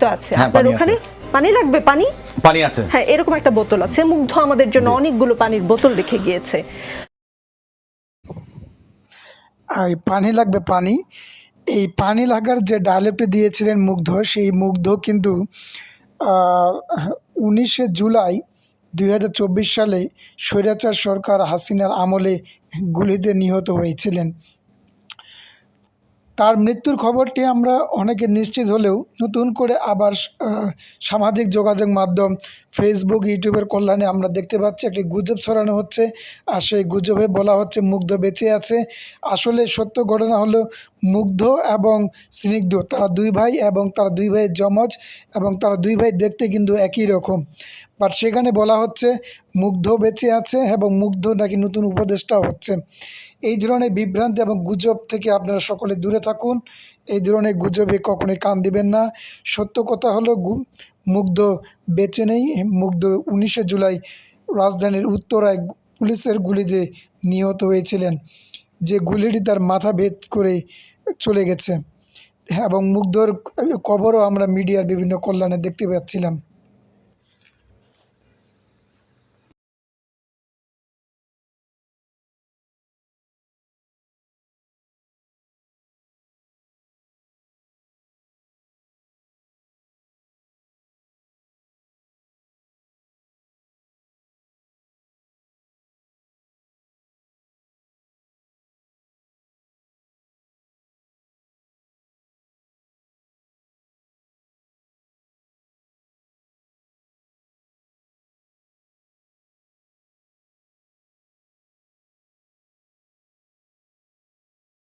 তো আছে আপনার ওখানে পানি লাগবে পানি পানি আছে হ্যাঁ এরকম একটা বোতল আছে মুগ্ধ আমাদের জন্য অনেকগুলো পানির বোতল রেখে গিয়েছে আর পানি লাগবে পানি এই পানি লাগার যে ডায়লগটি দিয়েছিলেন মুগ্ধ সেই মুগ্ধ কিন্তু 19শে জুলাই 2024 সালে স্বৈরাচার সরকার হাসিনার আমলে গুলিতে নিহত হয়েছিলেন। তার মৃত্যুর খবরটি আমরা অনেকে নিশ্চিত হলেও নতুন করে আবার সামাজিক যোগাযোগ মাধ্যম ফেসবুক ইউটিউবের কল্যাণে আমরা দেখতে পাচ্ছি একটি গুজব ছড়ানো হচ্ছে আর সেই গুজবে বলা হচ্ছে মুগ্ধ বেঁচে আছে। আসলে সত্য ঘটনা হলো মুগ্ধ এবং স্নিগ্ধ তারা দুই ভাই এবং তারা দুই ভাই যমজ এবং তারা দুই ভাই দেখতে কিন্তু একই রকম, বাট সেখানে বলা হচ্ছে মুগ্ধ বেঁচে আছে এবং মুগ্ধ নাকি নতুন উপদেষ্টা হচ্ছে। এই ধরনের বিভ্রান্তি এবং গুজব থেকে আপনারা সকলে দূরে থাকুন। এই ধরনের গুজবে কখনোই কান দিবেন না। সত্য কথা হলো মুগ্ধ বেঁচে নেই। মুগ্ধ 19শে জুলাই রাজধানীর উত্তরায় পুলিশের গুলিতে নিহত হয়েছিলেন, যে গুলিটি তার মাথা ভেদ করে চলে গেছে এবং মুগ্ধর কবরও আমরা মিডিয়ার বিভিন্ন কল্যাণে দেখতে পাচ্ছিলাম।